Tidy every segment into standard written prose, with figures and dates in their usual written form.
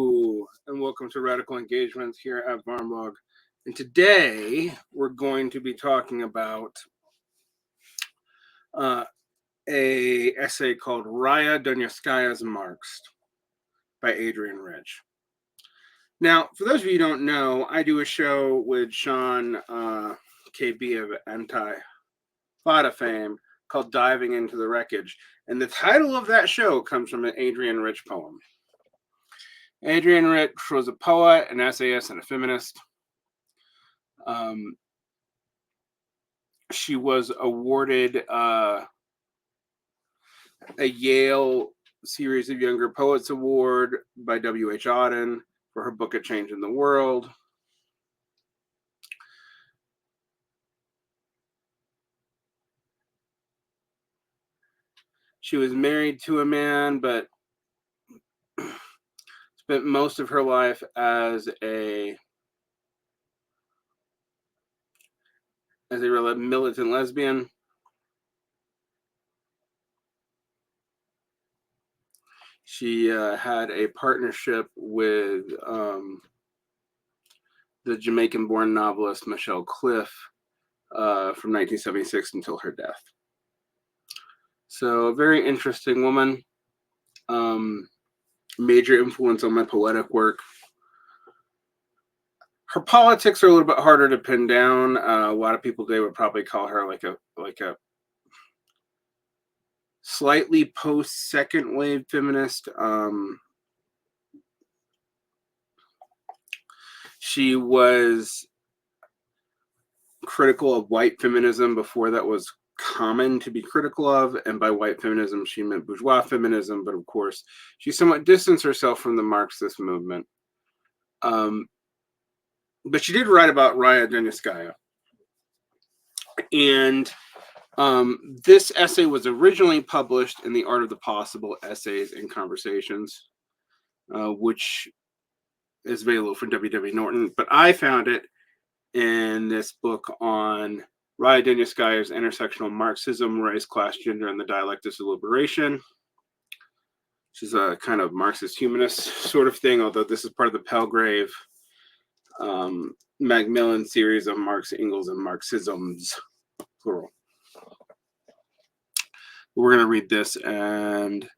Hello, and welcome to Radical Engagements here at Varmblog. And today we're going to be talking about a essay called Raya Dunayevskaya's Marx by Adrienne Rich. Now, for those of you who don't know, I do a show with Sean KB of Anti-Fada fame called Diving into the Wreckage. And the title of that show comes from an Adrienne Rich poem. Adrienne Rich was a poet, an essayist, and a feminist. She was awarded a Yale Series of Younger Poets Award by W.H. Audin for her book A Change in the World. She was married to a man, but spent most of her life as a militant lesbian. She had a partnership with the Jamaican-born novelist Michelle Cliff from 1976 until her death. So a very interesting woman. Major influence on my poetic work. Her politics are a little bit harder to pin down. A lot of people today would probably call her like a slightly post-second wave feminist. She was critical of white feminism before that was common to be critical of, and by white feminism she meant bourgeois feminism, but of course she somewhat distanced herself from the Marxist movement. But she did write about Raya Dunayevskaya, and this essay was originally published in The Art of the Possible Essays and Conversations, which is available from W.W. Norton, but I found it in this book on Raya Dunayevskaya's Intersectional Marxism, Race, Class, Gender, and the Dialectics of Liberation, which is a kind of Marxist humanist sort of thing, although this is part of the Palgrave Macmillan series of Marx, Engels, and Marxisms, plural. We're going to read this and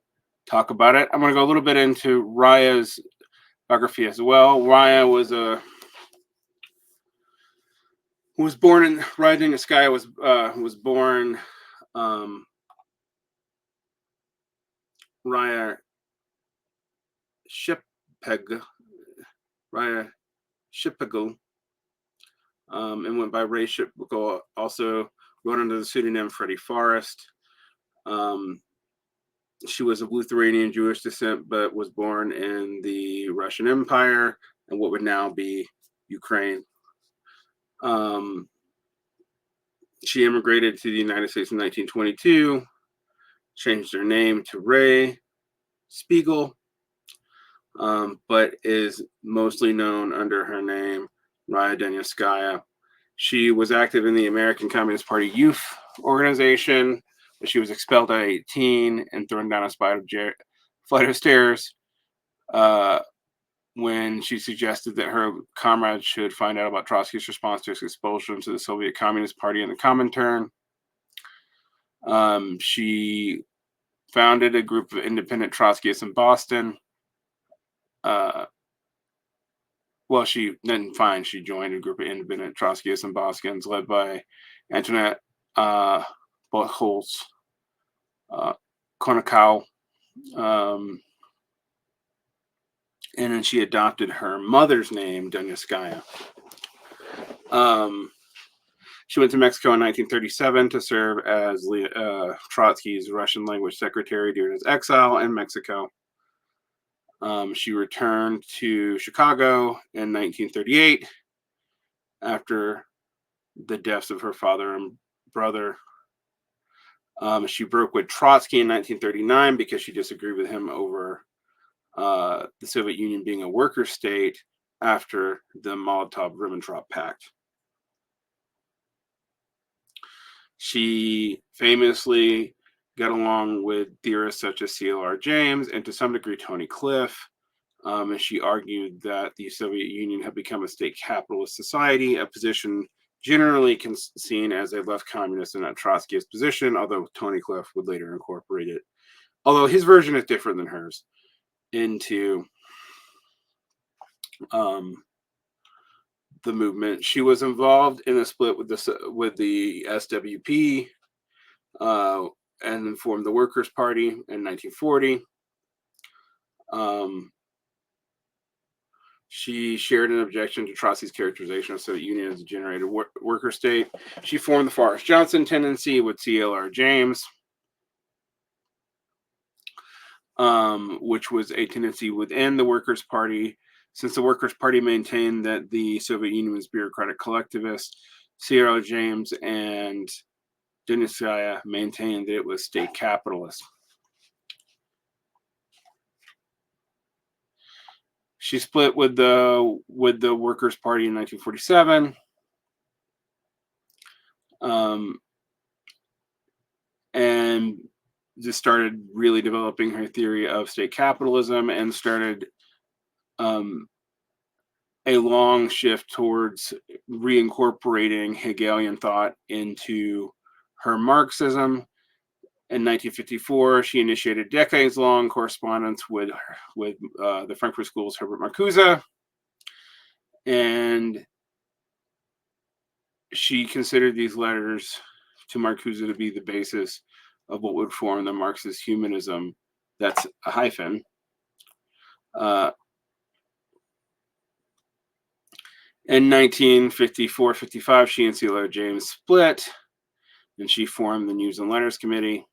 talk about it. I'm going to go a little bit into Raya's biography as well. Raya Dunayevskaya was born Raya Shipegel, and went by Ray Shipegel. Also wrote under the pseudonym Freddie Forrest. She was of Lithuanian Jewish descent, but was born in the Russian Empire and what would now be Ukraine. She immigrated to the United States in 1922, changed her name to Ray Spiegel, but is mostly known under her name Raya Dunayevskaya. She was active in the American Communist Party Youth Organization, but she was expelled at 18 and thrown down a flight of stairs when she suggested that her comrades should find out about Trotsky's response to his expulsion to the Soviet Communist Party in the Comintern. She founded a group of independent Trotskyists in Boston. She joined a group of independent Trotskyists in Boston led by Antoinette Buchholz Konakow. And then she adopted her mother's name, Dunayevskaya. She went to Mexico in 1937 to serve as Trotsky's Russian language secretary during his exile in Mexico. She returned to Chicago in 1938 after the deaths of her father and brother. She broke with Trotsky in 1939 because she disagreed with him over the Soviet Union being a worker state after the Molotov-Ribbentrop Pact. She famously got along with theorists such as C.L.R. James and to some degree Tony Cliff. And she argued that the Soviet Union had become a state capitalist society, a position generally seen as a left communist and a Trotskyist position, although Tony Cliff would later incorporate it, although his version is different than hers, into the movement. She was involved in a split with the SWP, and then formed the Workers' Party in 1940. She shared an objection to Trotsky's characterization of Soviet Union as a generated worker state. She formed the Forrest Johnson tendency with C.L.R. James, which was a tendency within the Workers' Party. Since the Workers' Party maintained that the Soviet Union was bureaucratic collectivist, C.L.R. James and Dunayevskaya maintained that it was state capitalist. She split with the Workers' Party in 1947, and just started really developing her theory of state capitalism, and started a long shift towards reincorporating Hegelian thought into her Marxism. In 1954, she initiated decades-long correspondence with the Frankfurt School's Herbert Marcuse, and she considered these letters to Marcuse to be the basis of what would form the Marxist humanism. That's a hyphen. In 1954-55, she and C.L.R. James split, and she formed the News and Letters Committee,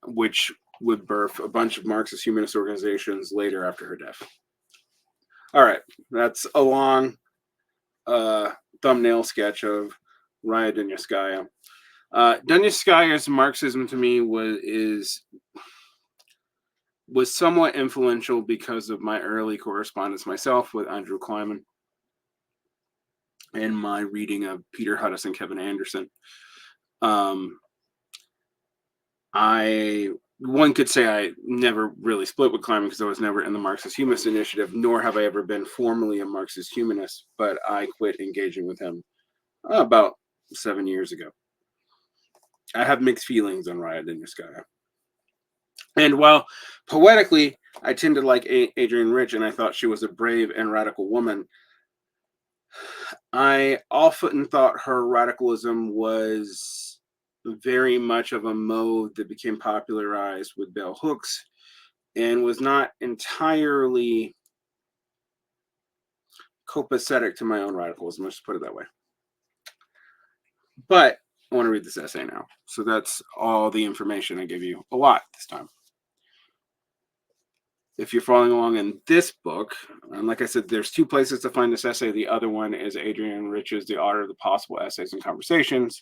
which would birth a bunch of Marxist humanist organizations later after her death. All right, that's a long thumbnail sketch of Raya Dunayevskaya. Dunayevskaya's Marxism to me was somewhat influential because of my early correspondence myself with Andrew Kleiman and my reading of Peter Hudis and Kevin Anderson. One could say I never really split with Kleiman because I was never in the Marxist Humanist Initiative, nor have I ever been formally a Marxist humanist, but I quit engaging with him about 7 years ago. I have mixed feelings on Raya Dunayevskaya. And while poetically, I tend to like Adrienne Rich, and I thought she was a brave and radical woman, I often thought her radicalism was very much of a mode that became popularized with bell hooks and was not entirely copacetic to my own radicalism. Let's just put it that way. But I want to read this essay now. So that's all the information I give you. A lot this time. If you're following along in this book, and like I said, there's two places to find this essay. The other one is Adrienne Rich's The Order of the Possible Essays and Conversations.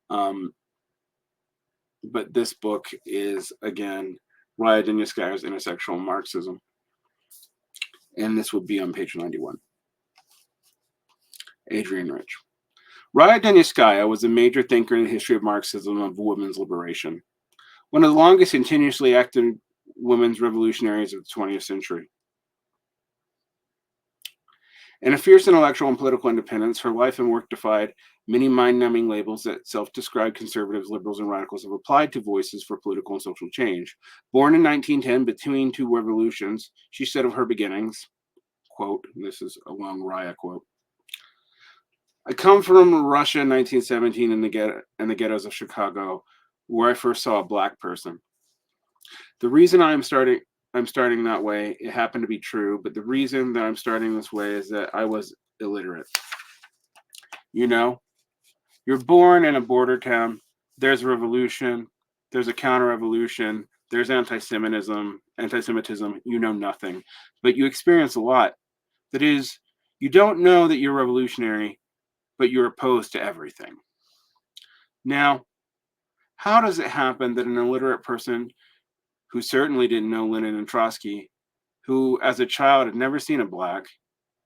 But this book is, again, Raya Dunayevskaya's Intersectional Marxism. And this would be on page 91. Adrienne Rich. Raya Dunayevskaya was a major thinker in the history of Marxism of women's liberation. One of the longest continuously active women's revolutionaries of the 20th century. In a fierce intellectual and political independence, her life and work defied many mind-numbing labels that self-described conservatives, liberals, and radicals have applied to voices for political and social change. Born in 1910 between two revolutions, she said of her beginnings, quote, this is a long Raya quote, "I come from Russia in 1917 in the ghettos of Chicago, where I first saw a black person. The reason I'm starting that way, it happened to be true, but the reason that I'm starting this way is that I was illiterate. You know, you're born in a border town, there's a revolution, there's a counter-revolution, there's anti-Semitism, you know nothing, but you experience a lot. That is, you don't know that you're revolutionary, but you're opposed to everything. Now, how does it happen that an illiterate person who certainly didn't know Lenin and Trotsky, who as a child had never seen a black,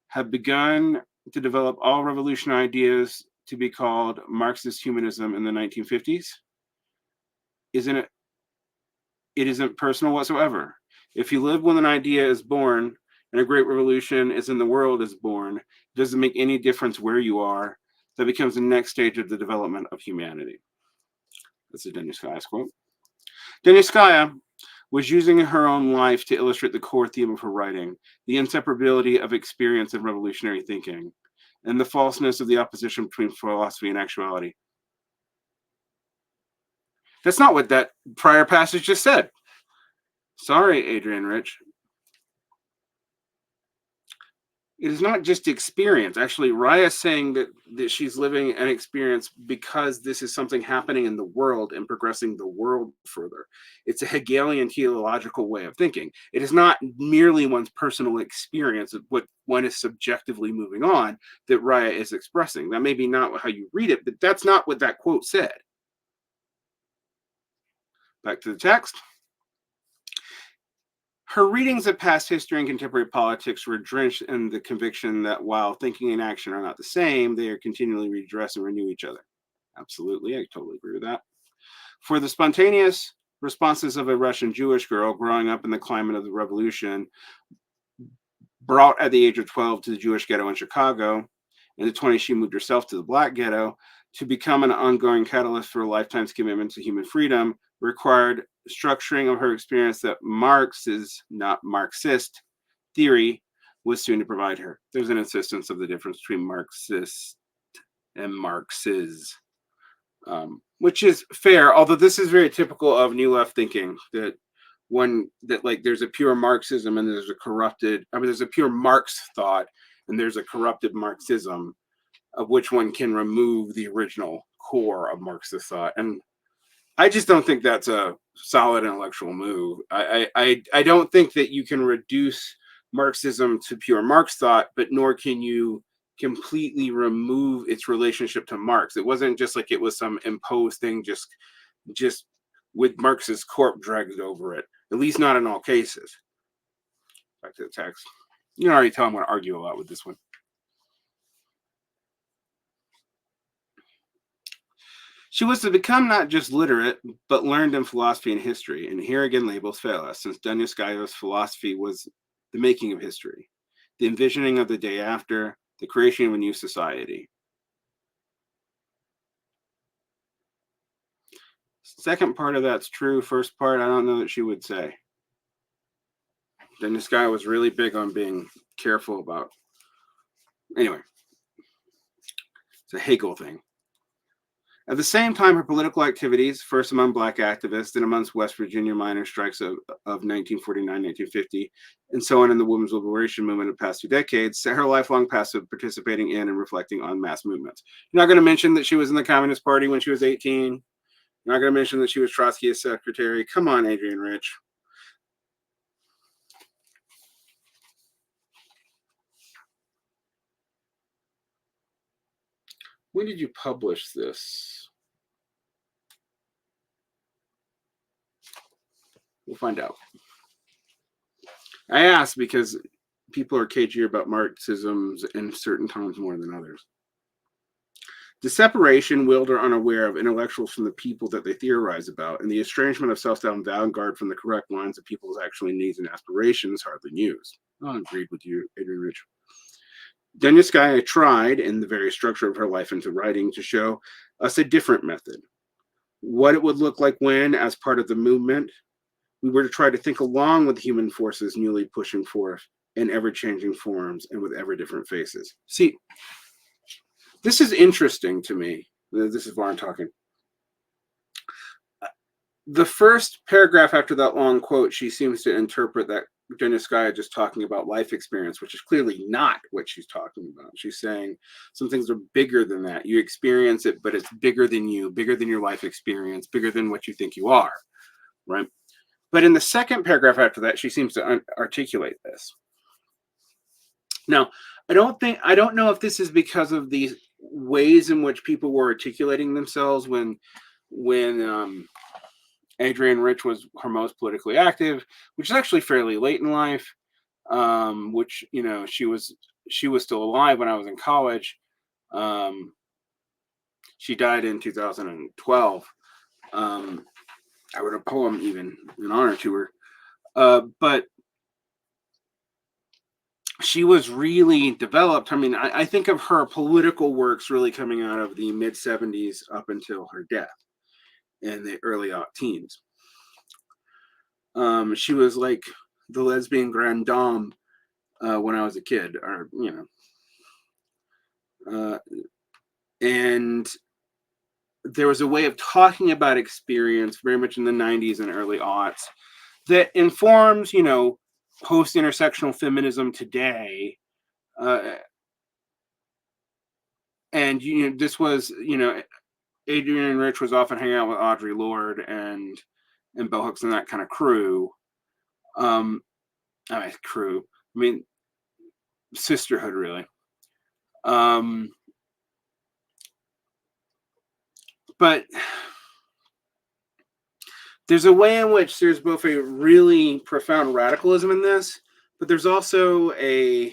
have begun to develop all revolutionary ideas to be called Marxist humanism in the 1950s? it isn't personal whatsoever. If you live when an idea is born and a great revolution is in the world is born, it doesn't make any difference where you are. That becomes the next stage of the development of humanity. That's a Dunayevskaya quote. Dunayevskaya was using her own life to illustrate the core theme of her writing, the inseparability of experience and revolutionary thinking, and the falseness of the opposition between philosophy and actuality. That's not what that prior passage just said. Sorry, Adrienne Rich. It is not just experience. Actually, Raya's saying that she's living an experience because this is something happening in the world and progressing the world further. It's a Hegelian teleological way of thinking. It is not merely one's personal experience of what one is subjectively moving on that Raya is expressing. That may be not how you read it, but that's not what that quote said. Back to the text. Her readings of past history and contemporary politics were drenched in the conviction that while thinking and action are not the same, they are continually redress and renew each other. Absolutely, I totally agree with that. For the spontaneous responses of a Russian Jewish girl growing up in the climate of the revolution, brought at the age of 12 to the Jewish ghetto in Chicago, in the 20s she moved herself to the Black ghetto, to become an ongoing catalyst for a lifetime's commitment to human freedom, required structuring of her experience that Marx's, not Marxist, theory was soon to provide her. There's an insistence of the difference between Marxist and Marx's, which is fair, although this is very typical of New Left thinking, that like there's a pure Marxism and there's a corrupted, there's a pure Marx thought and there's a corrupted Marxism, of which one can remove the original core of Marxist thought. And I just don't think that's a solid intellectual move. I don't think that you can reduce Marxism to pure Marx thought, but nor can you completely remove its relationship to Marx. It wasn't just like it was some imposed thing, just with Marx's corpse dragged over it. At least not in all cases. Back to the text. You can already tell I'm going to argue a lot with this one. She was to become not just literate, but learned in philosophy and history. And here again, labels fail us, since Dunayevskaya's philosophy was the making of history, the envisioning of the day after, the creation of a new society. Second part of that's true. First part, I don't know that she would say. Dunayevskaya was really big on being careful about. Anyway, it's a Hegel thing. At the same time, her political activities, first among Black activists, then amongst West Virginia miners' strikes of 1949, 1950, and so on in the women's liberation movement of the past 2 decades, set her lifelong past of participating in and reflecting on mass movements. You're not going to mention that she was in the Communist Party when she was 18. You're not going to mention that she was Trotsky's secretary. Come on, Adrienne Rich. When did you publish this? We'll find out. I ask because people are cagier about Marxisms in certain times more than others. The separation, willed or unaware, of intellectuals from the people that they theorize about, and the estrangement of self-doubt and vanguard from the correct lines of people's actual needs and aspirations, hardly news. I agreed with you, Adrienne Rich. Dunayevskaya tried, in the very structure of her life into writing, to show us a different method. What it would look like when, as part of the movement, we were to try to think along with human forces newly pushing forth in ever-changing forms and with ever-different faces. See, this is interesting to me. This is why I'm talking. The first paragraph after that long quote, she seems to interpret that Dunayevskaya just talking about life experience, which is clearly not what she's talking about. She's saying some things are bigger than that. You experience it, but it's bigger than you, bigger than your life experience, bigger than what you think you are, right? But in the second paragraph after that, she seems to articulate this. Now, I don't know if this is because of the ways in which people were articulating themselves when Adrienne Rich was her most politically active, which is actually fairly late in life. Which, you know, she was still alive when I was in college. She died in 2012. I wrote a poem even in honor to her. But she was really developed. I mean, I think of her political works really coming out of the mid 70s up until her death in the early teens. She was like the lesbian grande dame when I was a kid, or and there was a way of talking about experience very much in the 90s and early aughts that informs, post-intersectional feminism today. And this was, Adrienne Rich was often hanging out with Audre Lorde and Bell Hooks and that kind of crew. Crew. I mean, sisterhood, really. But there's a way in which there's both a really profound radicalism in this, but there's also a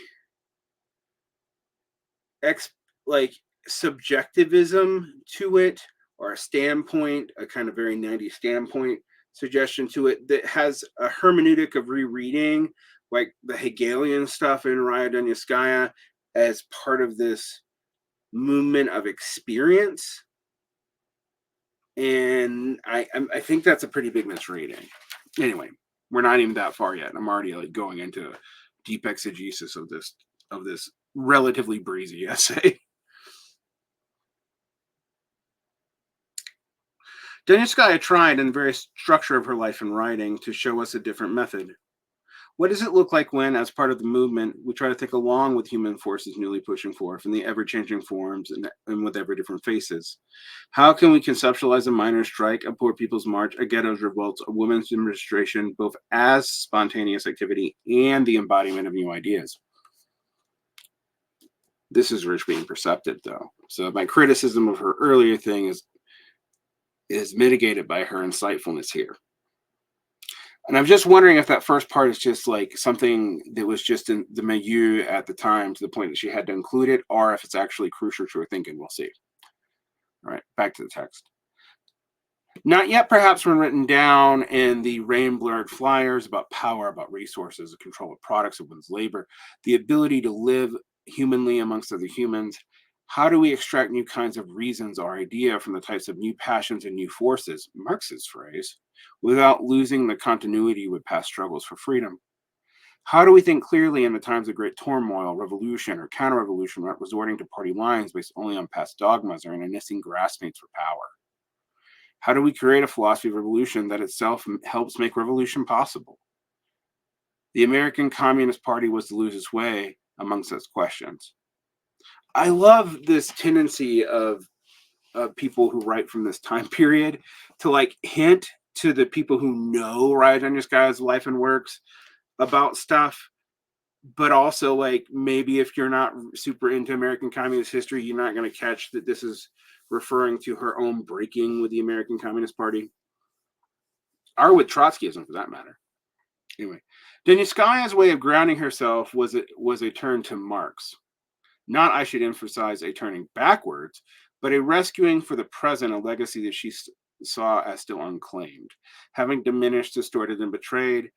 subjectivism to it, or a standpoint, a kind of very 90s standpoint suggestion to it that has a hermeneutic of rereading, like the Hegelian stuff in Raya Dunayevskaya, as part of this movement of experience. And I think that's a pretty big misreading. Anyway, we're not even that far yet. I'm already like going into deep exegesis of this relatively breezy essay. Dunayevskaya tried in the very structure of her life and writing to show us a different method. What does it look like when, as part of the movement, we try to think along with human forces newly pushing forth in the ever-changing forms and with ever different faces? How can we conceptualize a miners' strike, a poor people's march, a ghetto's revolts, a women's demonstration, both as spontaneous activity and the embodiment of new ideas? This is Rich being perceptive, though. So my criticism of her earlier thing is mitigated by her insightfulness here. And I'm just wondering if that first part is just like something that was just in the milieu at the time to the point that she had to include it, or if it's actually crucial to her thinking. We'll see. All right, back to the text. Not yet perhaps when written down in the rain-blurred flyers about power, about resources, the control of products of one's labor, the ability to live humanly amongst other humans. How do we extract new kinds of reasons or idea from the types of new passions and new forces, Marx's phrase, without losing the continuity with past struggles for freedom? How do we think clearly in the times of great turmoil, revolution, or counter-revolution, without resorting to party lines based only on past dogmas or internecine graspmates for power? How do we create a philosophy of revolution that itself helps make revolution possible? The American Communist Party was to lose its way among such questions. I love this tendency of people who write from this time period to like hint to the people who know Raya Dunayevskaya's life and works about stuff, but also like maybe if you're not super into American communist history, you're not going to catch that this is referring to her own breaking with the American Communist Party, or with Trotskyism for that matter. Anyway, Dunayevskaya's way of grounding herself was a turn to Marx. Not, I should emphasize, a turning backwards, but a rescuing for the present a legacy that she saw as still unclaimed, having diminished, distorted, and betrayed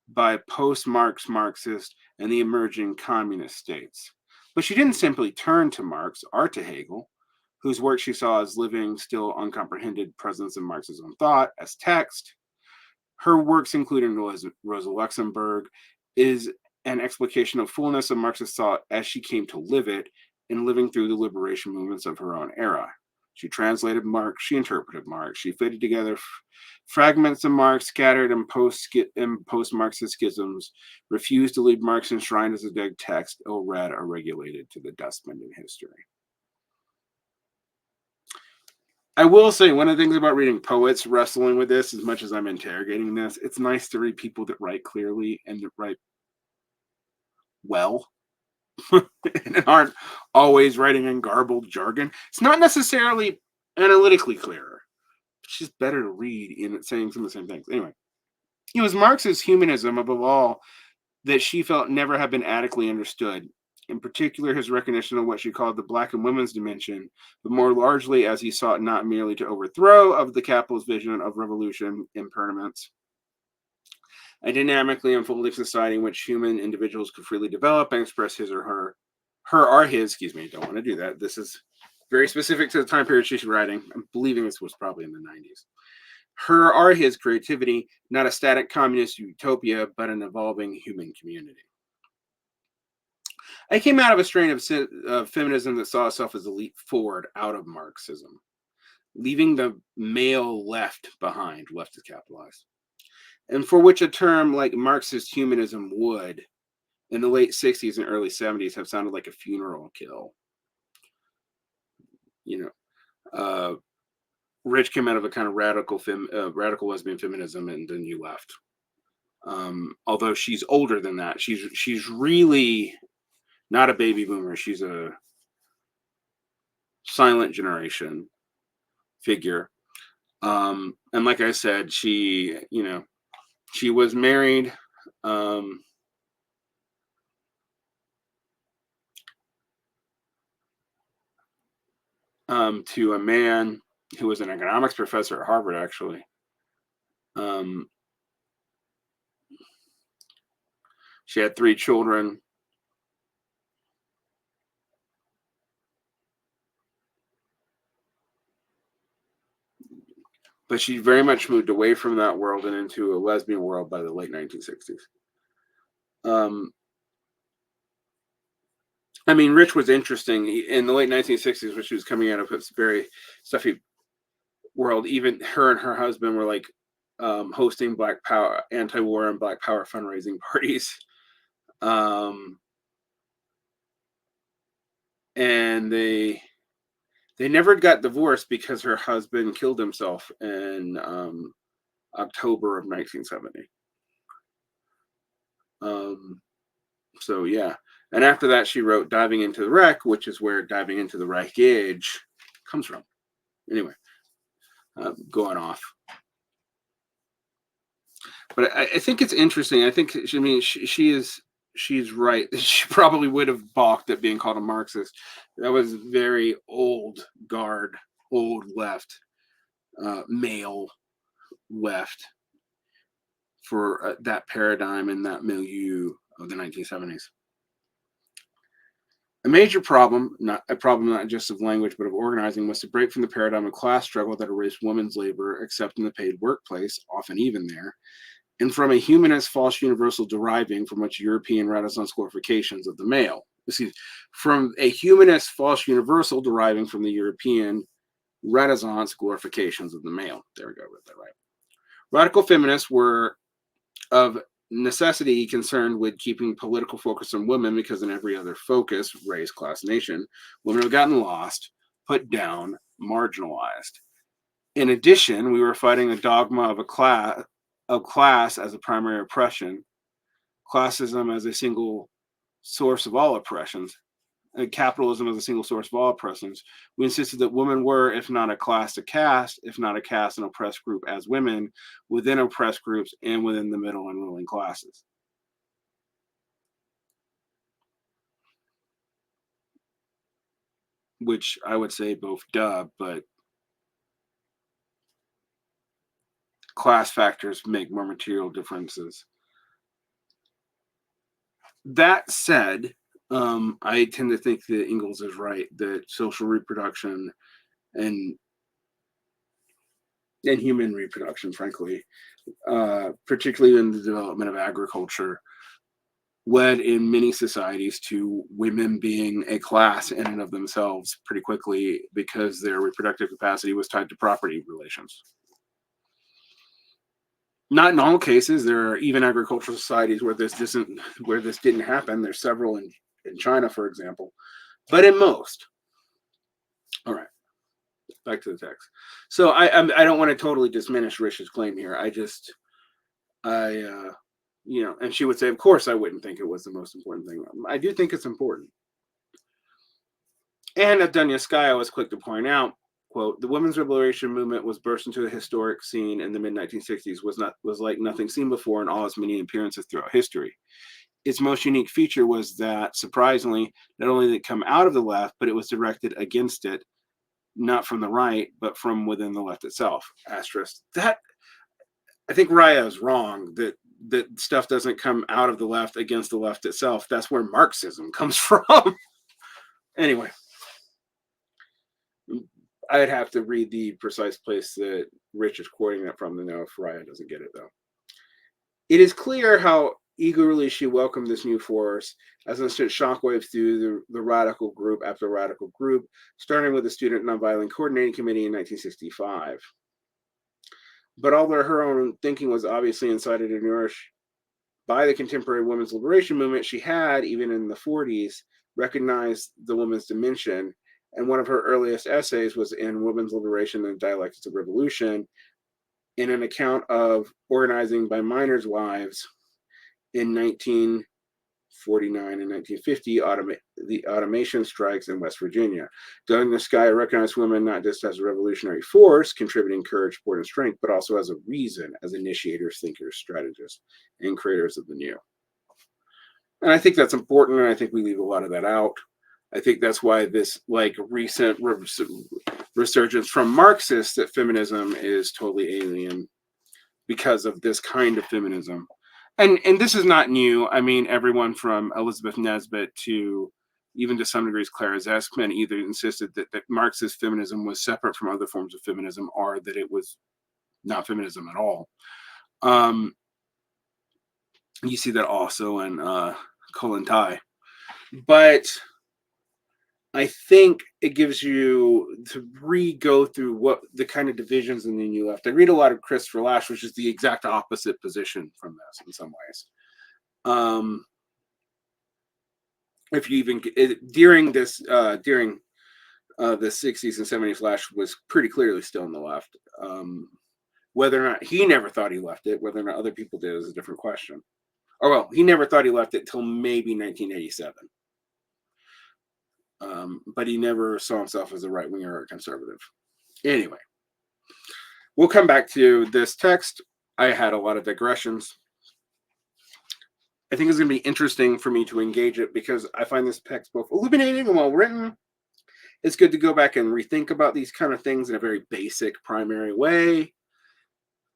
by post-Marx Marxist and the emerging communist states. But she didn't simply turn to Marx or to Hegel, whose work she saw as living, still uncomprehended presence in Marxism thought as text. Her works, including Rosa Luxemburg, is an explication of fullness of Marxist thought as she came to live it in living through the liberation movements of her own era. She translated Marx, she interpreted Marx, she fitted together fragments of Marx scattered in post-Marxist schisms, refused to leave Marx enshrined as a dead text, ill-read or regulated to the dustbin in history. I will say one of the things about reading poets wrestling with this, as much as I'm interrogating this, it's nice to read people that write clearly and that write well and aren't always writing in garbled jargon. It's not necessarily analytically clearer. It's just better to read in it saying some of the same things. Anyway, it was Marx's humanism above all that she felt never had been adequately understood in particular his recognition of what she called the black and women's dimension, but more largely as he sought not merely to overthrow of the capitalist vision of revolution and permanence, a dynamically unfolding society in which human individuals could freely develop and express his or her or his, excuse me, don't want to do that. This is very specific to the time period she's writing. I'm believing this was probably in the 90s. Her or his creativity, not a static communist utopia, but an evolving human community. I came out of a strain of feminism that saw itself as a leap forward out of Marxism, leaving the male left behind, left is capitalized, and for which a term like Marxist humanism would, in the late 60s and early 70s, have sounded like a funeral kill. You know, Rich came out of a kind of radical lesbian feminism, and then you left. Although she's older than that, she's really not a baby boomer. She's a silent generation figure. And like I said, she was married to a man who was an economics professor at Harvard, actually. She had 3 children. But she very much moved away from that world and into a lesbian world by the late 1960s. I mean, Rich was interesting in the late 1960s when she was coming out of this very stuffy world. Even her and her husband were like hosting Black Power, anti-war and Black Power fundraising parties. And they never got divorced because her husband killed himself in October of 1970. So yeah. And after that, she wrote Diving into the Wreck, which is where Diving into the Wreckage comes from. Anyway, going off. But I think it's interesting. I think, I mean, she's right. She probably would have balked at being called a Marxist. That was very old guard, old left, male left for that paradigm and that milieu of the 1970s. A major problem, not just of language, but of organizing, was to break from the paradigm of class struggle that erased women's labor, except in the paid workplace, often even there, and from a humanist false universal deriving from which European Renaissance glorifications of the male. From a humanist false universal deriving from the European Renaissance glorifications of the male. There we go, read that right. Radical feminists were of necessity concerned with keeping political focus on women because in every other focus, race, class, nation, women have gotten lost, put down, marginalized. In addition, we were fighting a dogma of class as a primary oppression, classism as a single source of all oppressions, and capitalism as a single source of all oppressions. We insisted that women were, if not a class, a caste, if not a caste, an oppressed group as women, within oppressed groups and within the middle and ruling classes. Which I would say both duh, but class factors make more material differences. That said, I tend to think that Ingalls is right, that social reproduction and human reproduction, frankly, particularly in the development of agriculture, led in many societies to women being a class in and of themselves pretty quickly because their reproductive capacity was tied to property relations. Not in all cases. There are even agricultural societies where this didn't happen. There's several in China, for example, but in most. All right, back to the text. So I don't want to totally diminish Rich's claim here. And she would say, of course, I wouldn't think it was the most important thing. I do think it's important. And Dunayevskaya was quick to point out, quote, the women's liberation movement was burst into a historic scene in the mid-1960s was like nothing seen before in all its many appearances throughout history. its most unique feature was that, surprisingly, not only did it come out of the left, but it was directed against it, not from the right, but from within the left itself. Asterisk. That, I think Raya is wrong that stuff doesn't come out of the left against the left itself. That's where Marxism comes from. Anyway, I'd have to read the precise place that Rich is quoting that from to know if Raya doesn't get it, though. It is clear how eagerly she welcomed this new force, as it sent shockwaves through the radical group after radical group, starting with the Student Nonviolent Coordinating Committee in 1965. But although her own thinking was obviously incited and nourished by the contemporary women's liberation movement, she had, even in the 40s, recognized the women's dimension, and one of her earliest essays was in Women's Liberation and Dialectics of Revolution, in an account of organizing by miners' wives in 1949 and 1950, the automation strikes in West Virginia. Dunayevskaya recognized women not just as a revolutionary force, contributing courage, support, and strength, but also as a reason, as initiators, thinkers, strategists, and creators of the new. And I think that's important, and I think we leave a lot of that out. I think that's why this recent resurgence from Marxists that feminism is totally alien, because of this kind of feminism. And this is not new. I mean, everyone from Elizabeth Nesbit to even to some degrees Clara Zeskman either insisted that Marxist feminism was separate from other forms of feminism, or that it was not feminism at all. You see that also in Colin Tai. But I think it gives you to re-go through what the kind of divisions in the New Left. I read a lot of Christopher Lasch, which is the exact opposite position from this in some ways. If you even during the 60s and 70s, Lasch was pretty clearly still in the left. Whether or not he never thought he left it, whether or not other people did, is a different question. Or well, he never thought he left it till maybe 1987. But he never saw himself as a right-winger or a conservative. Anyway, we'll come back to this text. I had a lot of digressions. I think it's going to be interesting for me to engage it because I find this text both illuminating and well written. It's good to go back and rethink about these kind of things in a very basic, primary way.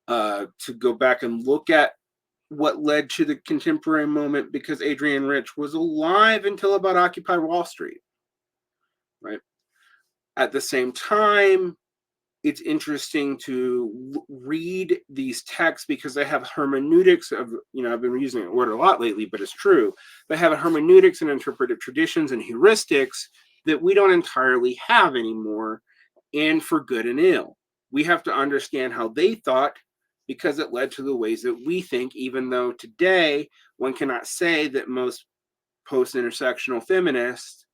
To go back and look at what led to the contemporary moment, because Adrienne Rich was alive until about Occupy Wall Street. Right. At the same time, it's interesting to read these texts because they have hermeneutics of, I've been using that word a lot lately, but it's true. They have hermeneutics and interpretive traditions and heuristics that we don't entirely have anymore, and for good and ill. We have to understand how they thought because it led to the ways that we think, even though today one cannot say that most post-intersectional feminists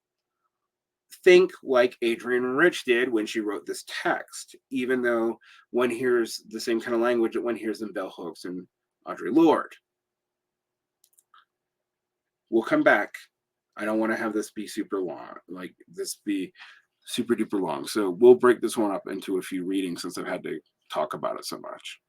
think like Adrienne Rich did when she wrote this text, even though one hears the same kind of language that one hears in bell hooks and Audre Lorde. We'll come back. I don't want to have this be super long, be super duper long. So we'll break this one up into a few readings since I've had to talk about it so much.